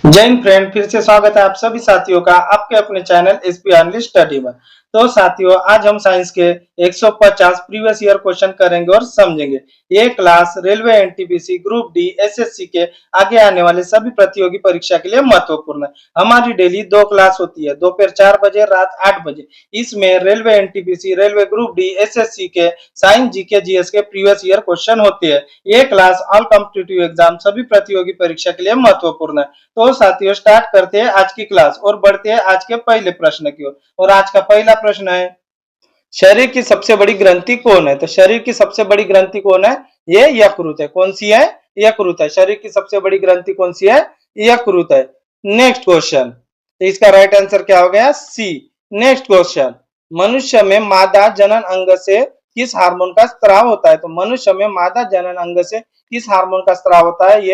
जय हिंद फ्रेंड, फिर से स्वागत है आप सभी साथियों का आपके अपने चैनल एसपी अर्ली स्टडी में। तो साथियों, आज हम साइंस के 150 प्रीवियस ईयर क्वेश्चन करेंगे और समझेंगे। ये class railway, NTPC, group D, SSC के आगे आने वाले सभी प्रतियोगी परीक्षा के लिए महत्वपूर्ण है। हमारी डेली 2 क्लास होती है, दोपहर 4 बजे, रात 8 बजे। इसमें railway, NTPC, railway group D, SSC के साइंस, जीके, जीएस के प्रीवियस ईयर क्वेश्चन होते हैं। ये क्लास ऑल कॉम्पिटिटिव एग्जाम सभी प्रतियोगी परीक्षा के लिए महत्वपूर्ण है। तो साथियों, स्टार्ट करते हैं आज की क्लास और बढ़ते हैं आज के पहले प्रश्न की ओर। और आज का पहला प्रश्न है, शरीर की सबसे बड़ी ग्रंथि कौन है? तो शरीर की सबसे बड़ी ग्रंथि कौन है? ये यकृत है। कौन सी है? यकृत है। शरीर की सबसे बड़ी ग्रंथि कौन सी है? यकृत है। नेक्स्ट क्वेश्चन, तो इसका राइट आंसर क्या हो गया? सी। नेक्स्ट क्वेश्चन, मनुष्य में मादा जनन अंग से किस हार्मोन का स्त्राव होता है? तो मनुष्य में मादा जनन अंग से किस हार्मोन का स्त्राव होता है?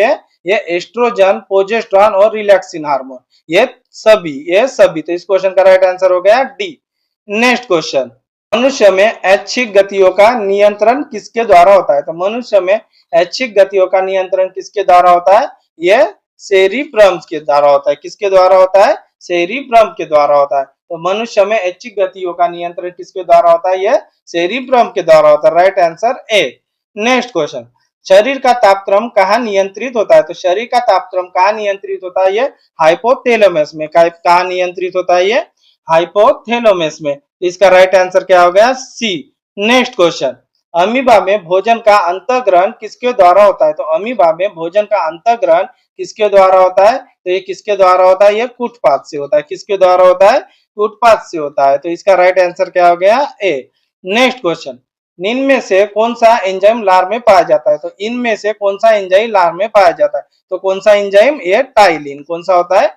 ये एस्ट्रोजन, प्रोजेस्टेरोन और रिलैक्सिन हार्मोन। ये सभी। तो इस क्वेश्चन का राइट आंसर हो गया डी। नेक्स्ट क्वेश्चन, मनुष्य में ऐच्छिक गतियों का नियंत्रण किसके द्वारा होता है? तो मनुष्य में ऐच्छिक गतियों का नियंत्रण किसके द्वारा होता है? यह सेरिब्रम के द्वारा होता है। किसके द्वारा होता है? सेरिब्रम के द्वारा होता है। तो मनुष्य में ऐच्छिक गतियों का नियंत्रण किसके द्वारा होता है? यह सेरिब्रम के द्वारा होता है। Right answer A. Next question, शरीर का तापक्रम कहाँ नियंत्रित होता है? तो शरीर का तापक्रम कहाँ नियंत्रित होता है? ये हाइपोथैलेमस में। कहाँ नियंत्रित होता है? ये हाइपोथैलेमस में। इसका राइट आंसर क्या हो गया? सी। नेक्स्ट क्वेश्चन, अमीबा में भोजन का अंतःग्रहण किसके द्वारा होता है? तो अमीबा में भोजन का अंतःग्रहण किसके द्वारा होता है? तो ये किसके द्वारा होता है? ये कूटपाद से होता है। किसके द्वारा होता है? कूटपाद से होता है। तो इसका राइट आंसर क्या हो गया? ए। नेक्स्ट क्वेश्चन, इनमें से कौन सा एंजाइम लार में पाया जाता है? तो इनमें से कौन सा एंजाइम लार में पाया जाता है? तो कौन सा एंजाइम? ये टाइलिन। कौन सा होता है?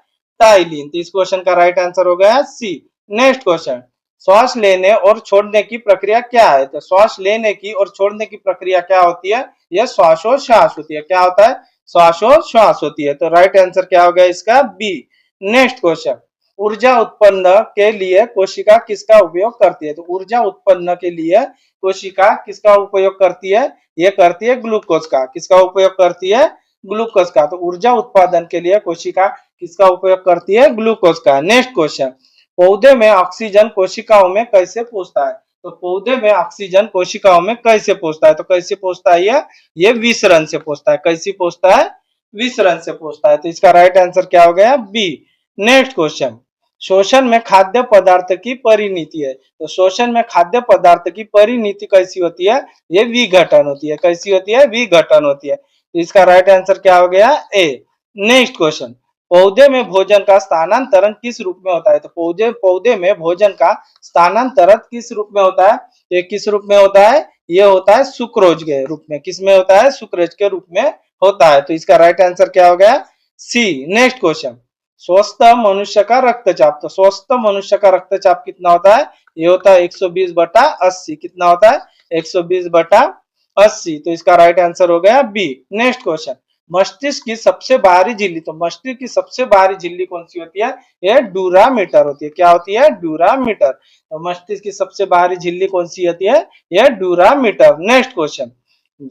टाइलिन। तो इस क्वेश्चन का राइट आंसर हो गया सी। नेक्स्ट क्वेश्चन, श्वास लेने और छोड़ने की प्रक्रिया क्या है? तो श्वास लेने की और छोड़ने की प्रक्रिया क्या होती है? यह श्वासोश्वास होती है। क्या होता है? श्वासोश्वास होती है। तो राइट आंसर क्या हो गया इसका? बी। नेक्स्ट क्वेश्चन, ऊर्जा उत्पन्न के लिए कोशिका किसका उपयोग करती है? तो ऊर्जा उत्पन्न के लिए कोशिका किसका उपयोग करती है? ये करती है ग्लूकोज का। किसका उपयोग करती है? ग्लूकोज का। तो ऊर्जा उत्पादन के लिए कोशिका किसका उपयोग करती है? ग्लूकोज का। नेक्स्ट क्वेश्चन, पौधे में ऑक्सीजन कोशिकाओं में कैसे पहुंचता है? तो पौधे में ऑक्सीजन कोशिकाओं में कैसे पहुंचता है? तो कैसे पहुंचता है? ये विसरण से पहुंचता है। कैसे पहुंचता है? विसरण से पहुंचता है। तो इसका राइट आंसर क्या हो गया? बी। नेक्स्ट क्वेश्चन, शोषण में खाद्य पदार्थ की परिणति है। तो शोषण में खाद्य पदार्थ की परिणति कैसी होती है? ये विघटन होती है। कैसी होती है? विघटन होती है। तो इसका राइट आंसर क्या हो गया? ए। नेक्स्ट क्वेश्चन, पौधे में भोजन का स्थानांतरण किस रूप में होता है? तो पौधे में भोजन का स्थानांतरण किस रूप में होता है? ये किस रूप में होता है? ये होता है सुक्रोज के रूप में। किस में होता है? सुक्रोज के रूप में होता है। तो इसका राइट आंसर क्या हो गया? सी। नेक्स्ट क्वेश्चन, स्वस्थ मनुष्य का रक्तचाप। तो स्वस्थ मनुष्य का रक्तचाप कितना होता है? ये होता है 120/80। कितना होता है? 120/80। तो इसका राइट आंसर हो गया बी। नेक्स्ट क्वेश्चन, मस्तिष्क की सबसे बाहरी झिल्ली। तो मस्तिष्क की सबसे बाहरी झिल्ली कौन सी होती है? ये ड्यूरामीटर होती है। क्या होती है? ड्यूरामीटर। तो मस्तिष्क की सबसे बाहरी झिल्ली कौन सी होती है? ये ड्यूरामीटर। नेक्स्ट क्वेश्चन,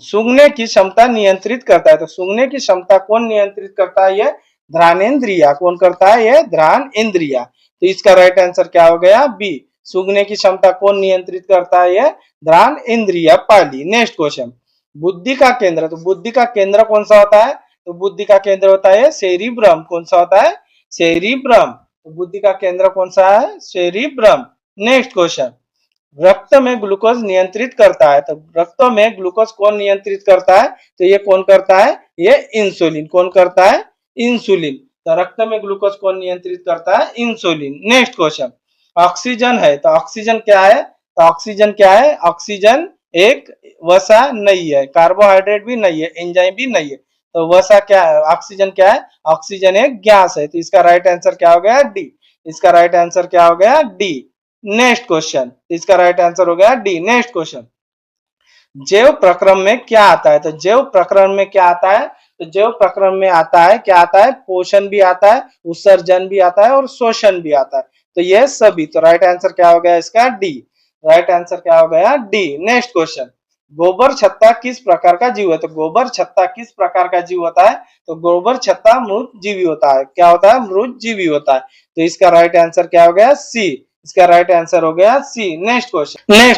सूंघने की क्षमता नियंत्रित करता है। तो सूंघने की क्षमता कौन नियंत्रित करता है? ये घ्राणेन्द्रिया। कौन करता है? ये घ्राणेन्द्रिया। तो इसका राइट आंसर क्या हो गया? बी। सूंघने की क्षमता कौन नियंत्रित करता है? ये घ्राणेन्द्रिया पाली। नेक्स्ट क्वेश्चन, बुद्धि का केंद्र। तो बुद्धि का केंद्र कौन सा होता है? तो बुद्धि का केंद्र होता है सेरिब्रम। कौन सा होता है? सेरिब्रम। तो बुद्धि का केंद्र कौन सा है? सेरिब्रम। नेक्स्ट क्वेश्चन, रक्त में ग्लूकोज नियंत्रित करता है। तो रक्त में ग्लूकोज कौन नियंत्रित करता है? तो ये कौन करता है? ये इंसुलिन। कौन करता है? इंसुलिन। तो रक्त में ग्लूकोज कौन नियंत्रित करता है? इंसुलिन। नेक्स्ट क्वेश्चन, ऑक्सीजन है। तो ऑक्सीजन क्या है? तो ऑक्सीजन क्या है? ऑक्सीजन एक वसा नहीं है, कार्बोहाइड्रेट भी नहीं है, एंजाइम भी नहीं है। तो वसा क्या है? ऑक्सीजन क्या है? ऑक्सीजन एक गैस है। तो इसका राइट आंसर क्या हो गया? डी। इसका राइट आंसर क्या हो गया? डी। नेक्स्ट क्वेश्चन, इसका राइट आंसर हो गया डी। नेक्स्ट क्वेश्चन, जैव प्रक्रम में क्या आता है? तो जैव प्रक्रम में क्या आता है? तो जैव प्रक्रम में आता है, क्या आता है? पोषण भी आता है, उत्सर्जन भी आता है और शोषण भी आता है। तो ये सभी। तो राइट आंसर क्या हो गया इसका? डी। राइट आंसर क्या हो गया? डी। नेक्स्ट क्वेश्चन, गोबर छत्ता किस प्रकार का जीव है? तो गोबर छत्ता किस प्रकार का जीव होता है? तो गोबर छत्ता मृत जीवी होता है। क्या होता है? मृत जीवी होता है। तो इसका राइट आंसर क्या हो गया? सी। इसका राइट आंसर हो गया सी। नेक्स्ट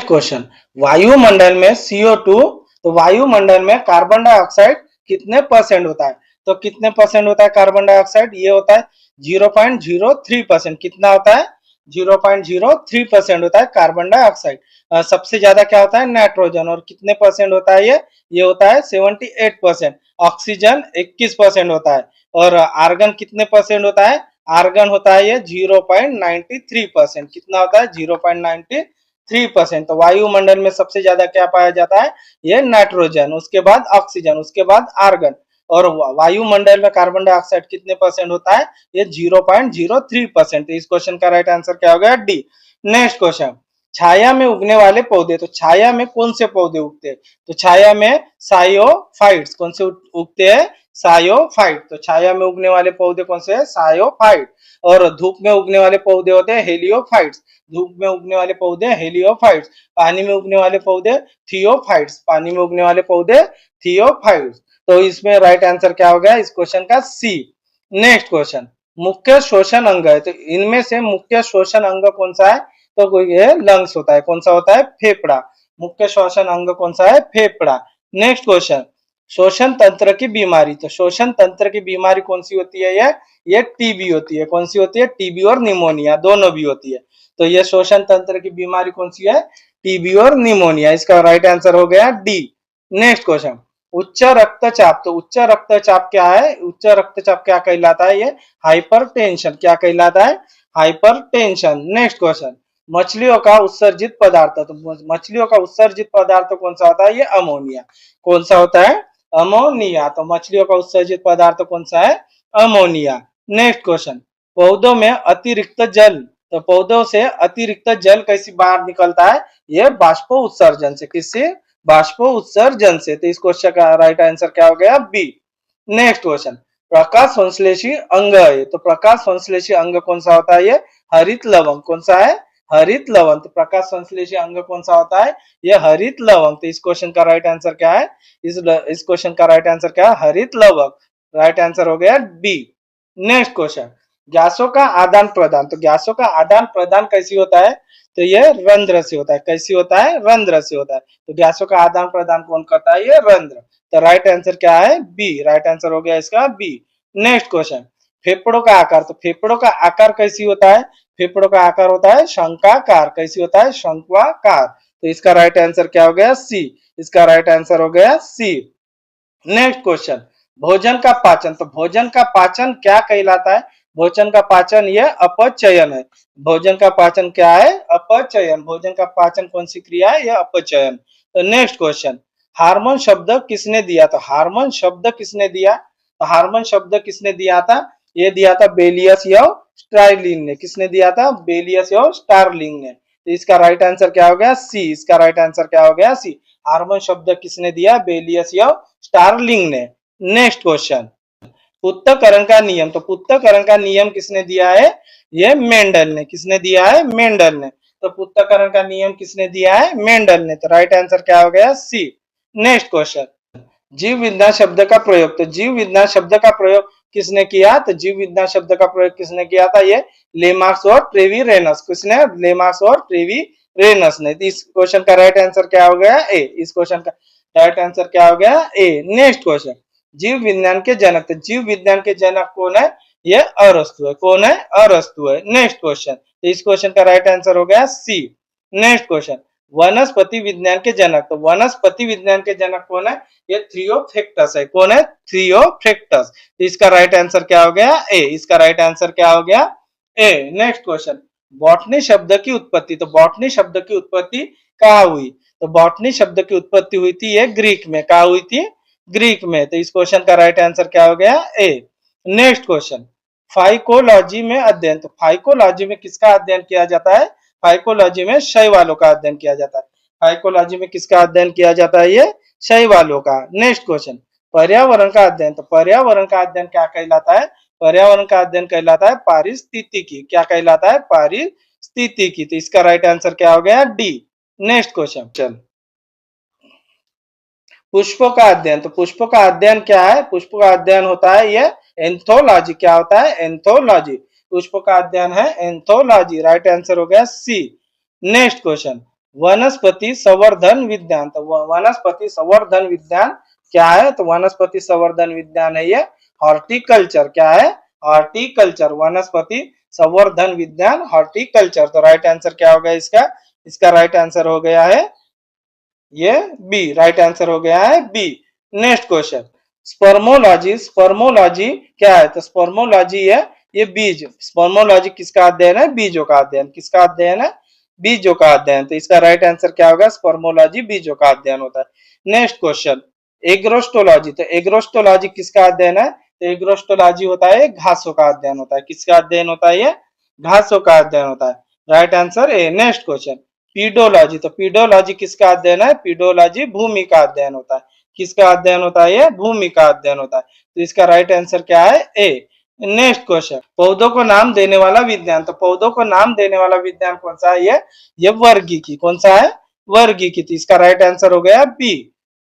क्वेश्चन, वायुमंडल में CO2, तो वायुमंडल में कार्बन डाइऑक्साइड कितने परसेंट होता है? तो कितने परसेंट होता है कार्बन डाइऑक्साइड? ये होता है 0.03%। कितना होता है? 0.03% होता है कार्बन डाइऑक्साइड। सबसे ज्यादा क्या होता है? नाइट्रोजन। और कितने परसेंट होता है ये होता है 78%। ऑक्सीजन 21% होता है। और आर्गन कितने परसेंट होता है? आर्गन होता है ये 0.93%। कितना होता है? 0.93%। तो वायुमंडल में सबसे ज्यादा क्या पाया जाता है? ये नाइट्रोजन, उसके बाद ऑक्सीजन, उसके बाद आर्गन। और वायुमंडल में कार्बन डाइऑक्साइड कितने परसेंट होता है? ये 0.03%। इस क्वेश्चन का राइट आंसर क्या हो गया? डी। नेक्स्ट क्वेश्चन, छाया में उगने वाले पौधे, तो छाया में कौन से पौधे उगते हैं? तो छाया में सायोफाइट्स। कौन से उगते हैं? सायोफाइट। तो छाया में उगने वाले पौधे कौन से हैं? सायोफाइट। और धूप में उगने वाले पौधे होते हैं हेलियोफाइट्स। धूप में उगने वाले पौधे हेलियोफाइट्स। पानी में उगने वाले पौधे थियोफाइट्स। पानी में उगने वाले पौधे थियोफाइट्स। तो इसमें राइट आंसर क्या हो गया इस क्वेश्चन का? सी। नेक्स्ट क्वेश्चन, मुख्य श्वसन अंग है, तो इनमें से मुख्य श्वसन अंग कौन सा है? तो ये लंग्स होता है। कौन सा होता है? फेफड़ा। मुख्य श्वसन अंग कौन सा है? फेफड़ा। नेक्स्ट क्वेश्चन, श्वसन तंत्र की बीमारी, तो श्वसन तंत्र की बीमारी कौन सी होती है? ये टीबी होती है। कौन सी होती है? टीबी और निमोनिया दोनों भी होती है। तो ये श्वसन तंत्र की बीमारी कौन सी है? टीबी और निमोनिया। इसका राइट आंसर हो गया डी। नेक्स्ट क्वेश्चन, उच्च रक्तचाप, तो उच्च रक्तचाप क्या है? उच्च रक्तचाप क्या कहलाता है? ये हाइपरटेंशन। क्या कहलाता है? हाइपरटेंशन। नेक्स्ट क्वेश्चन, मछलियों का उत्सर्जित पदार्थ, तो मछलियों का उत्सर्जित पदार्थ कौन सा होता है? ये अमोनिया। कौन सा होता है? अमोनिया। तो मछलियों का उत्सर्जित पदार्थ कौन सा है? अमोनिया। नेक्स्ट क्वेश्चन, पौधों में अतिरिक्त जल, तो पौधों से अतिरिक्त जल कैसे बाहर निकलता है? ये बाष्पो उत्सर्जन से। किससे? बाष्पो उत्सर्जन से। तो इस क्वेश्चन का राइट आंसर क्या हो गया? बी। नेक्स्ट क्वेश्चन, प्रकाश संश्लेषी अंग है, तो प्रकाश संश्लेषी अंग कौन सा होता है? ये हरित लवंग। कौन सा है? हरित लवंग। तो प्रकाश संश्लेषी अंग कौन सा होता है? ये हरित लवंग। तो इस क्वेश्चन का राइट आंसर क्या है? इस क्वेश्चन का राइट आंसर क्या है? हरित लवंग। राइट आंसर हो गया बी। नेक्स्ट क्वेश्चन, गैसों का आदान प्रदान, तो गैसों का आदान प्रदान कैसी होता है? तो ये रंध्र से होता है। कैसी होता है? रंध्र से होता है। तो गैसों का आदान प्रदान कौन करता है? ये रंध्र। तो राइट आंसर क्या है? बी। राइट आंसर हो गया इसका बी। नेक्स्ट क्वेश्चन, फेफड़ों का आकार, तो फेफड़ों का आकार कैसी होता है? फेफड़ों का आकार होता है शंक्वाकार। कैसी होता है? शंक्वाकार। तो इसका राइट आंसर क्या हो गया? सी। इसका राइट आंसर हो गया सी। नेक्स्ट क्वेश्चन, भोजन का पाचन, तो भोजन का पाचन क्या कहलाता है? भोजन का पाचन ये अपचयन है। भोजन का पाचन क्या है? अपचयन। भोजन का पाचन कौन सी क्रिया है? ये अपचयन। तो नेक्स्ट क्वेश्चन, हार्मोन शब्द किसने दिया? तो हार्मोन शब्द किसने दिया? तो हार्मोन शब्द किसने दिया था? ये दिया था बेलियस या स्टार्लिंग ने। किसने दिया था? बेलियस या स्टार्लिंग ने। तो इसका राइट आंसर क्या हो गया? सी। इसका राइट आंसर क्या हो गया? सी। हार्मोन शब्द किसने दिया? बेलियस या स्टार्लिंग ने। नेक्स्ट क्वेश्चन, पृथक्करण का नियम, तो पृथक्करण का नियम किसने दिया है? ये मेंडल ने। किसने दिया है? मेंडल ने। तो पृथक्करण का नियम किसने दिया है? मेंडल ने। तो राइट आंसर क्या हो गया? सी। नेक्स्ट क्वेश्चन, जीव विज्ञान शब्द का प्रयोग, तो जीव विज्ञान शब्द का प्रयोग किसने किया? तो जीव विज्ञान शब्द का प्रयोग किसने किया था? ये लेमार्क्स और ट्रेविरेनस। किसने? लेमार्क्स और ट्रेविरेनस ने। इस क्वेश्चन का राइट आंसर क्या हो गया? ए। इस क्वेश्चन का राइट आंसर क्या हो गया? ए। नेक्स्ट क्वेश्चन, जीव विज्ञान के जनक, तो जीव विज्ञान के जनक कौन है? ये अरस्तु है। कौन है? अरस्तु है। नेक्स्ट क्वेश्चन, तो इस क्वेश्चन का राइट आंसर हो गया सी। नेक्स्ट क्वेश्चन, वनस्पति विज्ञान के जनक, तो वनस्पति विज्ञान के जनक कौन है? ये थियोफ्रेक्टस है। कौन है? थियोफ्रेक्टस। तो इसका राइट आंसर क्या हो गया? ए। इसका राइट आंसर क्या हो गया? ए। नेक्स्ट क्वेश्चन, बॉटनी शब्द की उत्पत्ति, तो बॉटनी शब्द की उत्पत्ति कहाँ हुई? तो बॉटनी शब्द की उत्पत्ति हुई थी ये ग्रीक में। कहाँ हुई थी? ग्रीक में। तो इस क्वेश्चन का राइट आंसर क्या हो गया? ए। नेक्स्ट क्वेश्चन, फाइकोलॉजी में अध्ययन, तो फाइकोलॉजी में किसका अध्ययन किया जाता है? फाइकोलॉजी में शैवालों का अध्ययन किया जाता है। फाइकोलॉजी में किसका अध्ययन किया जाता है? ये शैवालों का। नेक्स्ट क्वेश्चन, पर्यावरण का अध्ययन, तो पर्यावरण का अध्ययन क्या कहलाता है? पर्यावरण का अध्ययन कहलाता है पारिस्थितिकी। क्या कहलाता है? पारिस्थितिकी। तो इसका राइट आंसर क्या हो गया? डी। नेक्स्ट क्वेश्चन, पुष्पों का अध्ययन, तो पुष्पों का अध्ययन क्या है? पुष्पों का अध्ययन होता है ये एंथोलॉजी। क्या होता है? एंथोलॉजी। पुष्पों का अध्ययन है एंथोलॉजी। राइट आंसर हो गया सी। नेक्स्ट क्वेश्चन, वनस्पति संवर्धन विज्ञान, तो वनस्पति संवर्धन विज्ञान क्या है? तो वनस्पति संवर्धन विज्ञान है ये हॉर्टिकल्चर। क्या है? हॉर्टिकल्चर। वनस्पति संवर्धन विज्ञान हॉर्टिकल्चर। तो राइट आंसर क्या हो गया इसका? इसका राइट आंसर हो गया है ये बी। राइट आंसर हो गया है B. Next question, spermology. Spermology क्या है? तो स्पर्मोलॉजी है ये बीज। स्पर्मोलॉजी किसका अध्ययन है? बीजों का अध्ययन। किसका अध्ययन है? बीजों का अध्ययन। तो इसका राइट आंसर क्या होगा? स्पर्मोलॉजी बीजों का अध्ययन होता है। Next question, agrostology. तो एग्रोस्टोलॉजी किसका अध्ययन है? तो एग्रोस्टोलॉजी होता है घासों का अध्ययन होता है। किसका अध्ययन होता है? ये घासों का अध्ययन होता है। Right answer A. Next question, pedology. तो पीडोलॉजी किसका अध्ययन है? पीडोलॉजी भूमि का अध्ययन होता है। किसका अध्ययन होता है? ये भूमि का अध्ययन होता है। तो इसका राइट आंसर क्या है? ए। नेक्स्ट क्वेश्चन, पौधों को नाम देने वाला विज्ञान। तो पौधों को नाम देने वाला विज्ञान कौन सा है? ये वर्गीकी। कौन सा है? वर्गीकी। तो इसका राइट आंसर हो गया बी।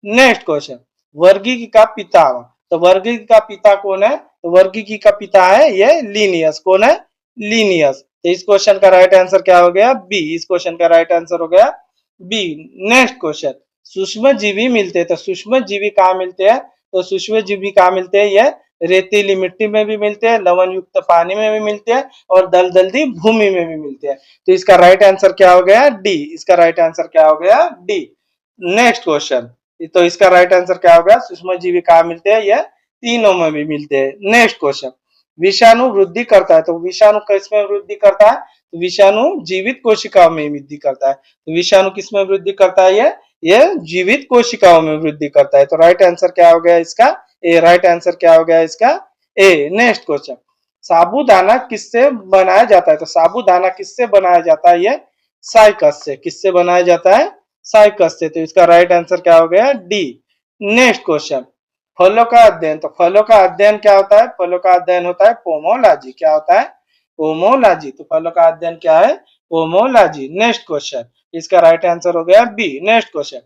नेक्स्ट क्वेश्चन, वर्गीकी का पिता। तो वर्गीकी का पिता कौन है? तो वर्गीकी का पिता है ये लिनियस। कौन है? लिनियस। तो इस क्वेश्चन का राइट आंसर क्या हो गया? बी। इस क्वेश्चन का राइट आंसर हो गया बी। नेक्स्ट क्वेश्चन, सूक्ष्म जीवी मिलते हैं। तो सूक्ष्म जीवी कहाँ मिलते हैं? तो सूक्ष्म जीवी कहाँ मिलते हैं? ये रेतीली मिट्टी में भी मिलते हैं, लवण युक्त पानी में भी मिलते हैं और दलदली भूमि में भी मिलते हैं। तो इसका राइट आंसर क्या हो गया? डी। इसका राइट आंसर क्या हो गया? डी। नेक्स्ट क्वेश्चन, तो इसका राइट आंसर क्या होगा? सूक्ष्म जीवी कहाँ मिलते हैं? ये तीनों में भी मिलते हैं। नेक्स्ट क्वेश्चन, विषाणु वृद्धि करता है। तो विषाणु किसमें वृद्धि करता है? तो विषाणु जीवित कोशिकाओं में वृद्धि करता है। तो विषाणु किसमें वृद्धि करता है? ये जीवित कोशिकाओं में वृद्धि करता है। तो राइट आंसर क्या हो गया इसका? ए। राइट आंसर क्या हो गया इसका? ए। नेक्स्ट क्वेश्चन, साबूदाना किससे बनाया जाता है? तो साबूदाना किससे बनाया जाता है? ये साइकस से। किससे बनाया जाता है? साइकस से। तो इसका राइट आंसर क्या हो गया? डी। नेक्स्ट क्वेश्चन, फलों का अध्ययन। तो फलों का अध्ययन क्या होता है? फलों का अध्ययन होता है पोमोलॉजी। क्या होता है? पोमोलॉजी। तो फलों का अध्ययन क्या है? पोमोलॉजी। नेक्स्ट क्वेश्चन, इसका राइट आंसर हो गया बी। नेक्स्ट क्वेश्चन,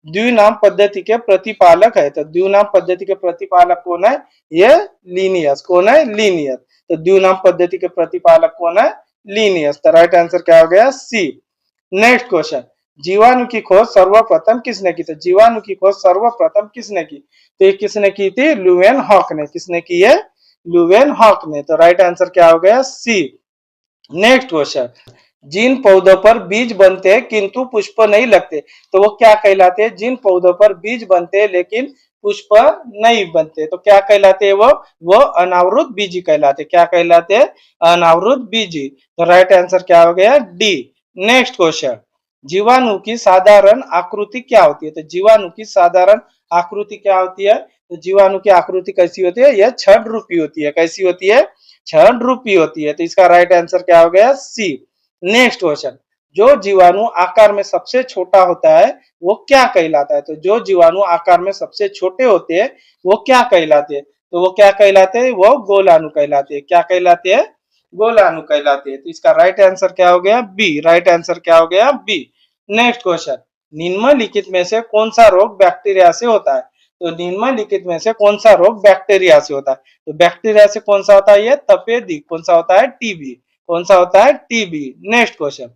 द्विनाम पद्धति के प्रतिपालक है। तो द्विनाम पद्धति के प्रतिपालक कौन है? ये लीनियस। कौन है? लीनियस। तो द्विनाम पद्धति के प्रतिपालक कौन है? लीनियस। तो राइट आंसर क्या हो गया? सी। नेक्स्ट क्वेश्चन, जीवाणु की खोज सर्वप्रथम किसने की? तो जीवाणु की खोज सर्वप्रथम किसने की? तो ये किसने की थी? लुवेन हॉक ने। किसने की है? लुवेन हॉक ने। तो राइट आंसर क्या हो गया? सी। नेक्स्ट क्वेश्चन, जिन पौधों पर बीज बनते हैं किंतु पुष्प नहीं लगते, तो वो क्या कहलाते हैं? जिन पौधों पर बीज बनते हैं लेकिन पुष्प नहीं बनते, तो क्या कहलाते हैं? वो अनावृत बीजी कहलाते। क्या कहलाते हैं? अनावृत बीजी। तो राइट आंसर क्या हो गया? डी। नेक्स्ट क्वेश्चन, जीवाणु की साधारण आकृति क्या होती है? तो जीवाणु की साधारण आकृति क्या होती है? तो जीवाणु की आकृति कैसी होती है? यह छड़ रूपी होती है। कैसी होती है? छड़ रूपी होती है। तो इसका राइट आंसर क्या हो गया? सी। नेक्स्ट क्वेश्चन, जो जीवाणु आकार में सबसे छोटा होता है वो क्या कहलाता है? तो जो जीवाणु आकार में सबसे छोटे होते हैं वो क्या कहलाते हैं? तो वो क्या कहलाते हैं? वो गोलाणु कहलाते हैं। क्या कहलाते हैं? गोलाणु कहलाते हैं। तो इसका राइट आंसर क्या हो गया? बी। राइट आंसर क्या हो गया? बी। नेक्स्ट क्वेश्चन, निम्नलिखित में से कौन सा रोग बैक्टीरिया से होता है? तो निम्नलिखित में से कौन सा रोग बैक्टीरिया से होता है? तो बैक्टीरिया से कौन सा होता है? ये तपेदिक। कौन सा होता है? टीबी। कौन सा होता है? टीबी। नेक्स्ट क्वेश्चन,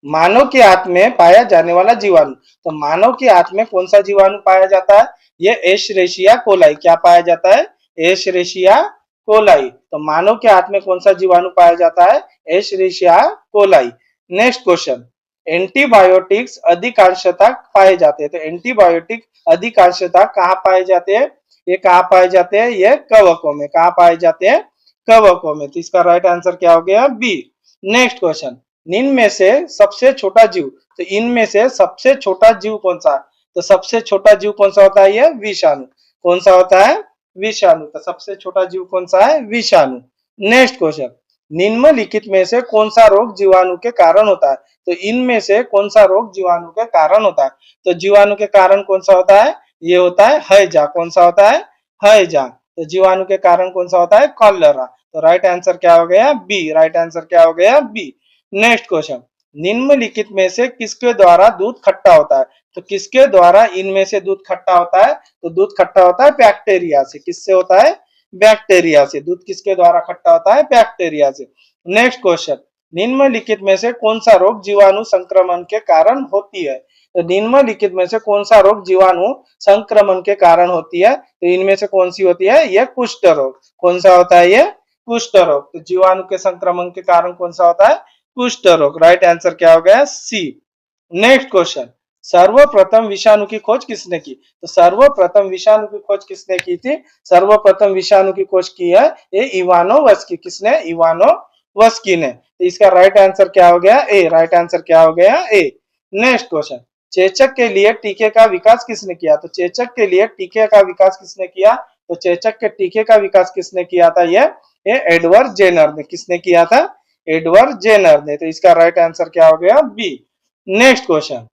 मानव के आंत में पाया जाने वाला जीवाणु। तो मानव के आंत में कौन सा जीवाणु पाया जाता है? ये एशरेशिया कोलाई। क्या पाया जाता है? एशरेशिया कोलाई। तो मानव के आंत में कौन सा जीवाणु पाया जाता है? एशरेशिया कोलाई। नेक्स्ट क्वेश्चन, एंटीबायोटिक्स अधिकांशतः पाए जाते हैं। तो एंटीबायोटिक अधिकांशतः कहाँ पाए जाते हैं? ये कहाँ पाए जाते हैं? ये कवकों में। कहाँ पाए जाते हैं? कवकों में। तो इसका राइट आंसर क्या हो गया? बी। नेक्स्ट क्वेश्चन, इनमें से सबसे छोटा जीव। तो इनमें से सबसे छोटा जीव कौन सा है? तो सबसे छोटा जीव कौन सा होता है? ये विषाणु। कौन सा होता है? विषाणु। तो सबसे छोटा जीव कौन सा है? विषाणु। नेक्स्ट क्वेश्चन, निम्नलिखित में से कौन सा रोग जीवाणु के कारण होता है? तो इनमें से कौन सा रोग जीवाणु के कारण होता है? तो जीवाणु के कारण कौन सा होता है? ये होता है हैजा। कौन सा होता है? हैजा। तो जीवाणु के कारण कौन सा होता है? कॉलरा। तो राइट आंसर क्या हो गया? बी। राइट आंसर क्या हो गया? बी। नेक्स्ट क्वेश्चन, निम्नलिखित में से किसके द्वारा दूध खट्टा होता है? तो किसके द्वारा इनमें से दूध खट्टा होता है? तो दूध खट्टा होता है बैक्टीरिया से। किससे होता है? बैक्टीरिया से। दूध किसके द्वारा खट्टा होता है? बैक्टीरिया से। नेक्स्ट क्वेश्चन, निम्नलिखित में से कौन सा रोग जीवाणु संक्रमण के कारण होती है? तो निम्नलिखित में से कौन सा रोग जीवाणु संक्रमण के कारण होती है? तो इनमें से कौन सी होती है? यह कुष्ठ रोग। कौन सा होता है? ये कुष्ठ रोग। तो जीवाणु के संक्रमण के कारण कौन सा होता है? कुष्ठ रोग। राइट आंसर क्या हो गया? सी। नेक्स्ट क्वेश्चन, सर्वप्रथम विषाणु की खोज किसने की? तो सर्वप्रथम विषाणु की खोज किसने की थी? सर्वप्रथम विषाणु की खोज की है ये इवानोवस्की। किसने? इवानोवस्की ने। तो इसका राइट आंसर क्या हो गया? ए। राइट आंसर क्या हो गया? ए। नेक्स्ट क्वेश्चन, चेचक के लिए टीके का विकास किसने किया? तो चेचक के लिए टीके का विकास किसने किया? तो चेचक के टीके का विकास किसने किया था? ये एडवर्ड जेनर ने। किसने किया था? एडवर्ड जेनर ने। तो इसका राइट आंसर क्या हो गया? बी। नेक्स्ट क्वेश्चन,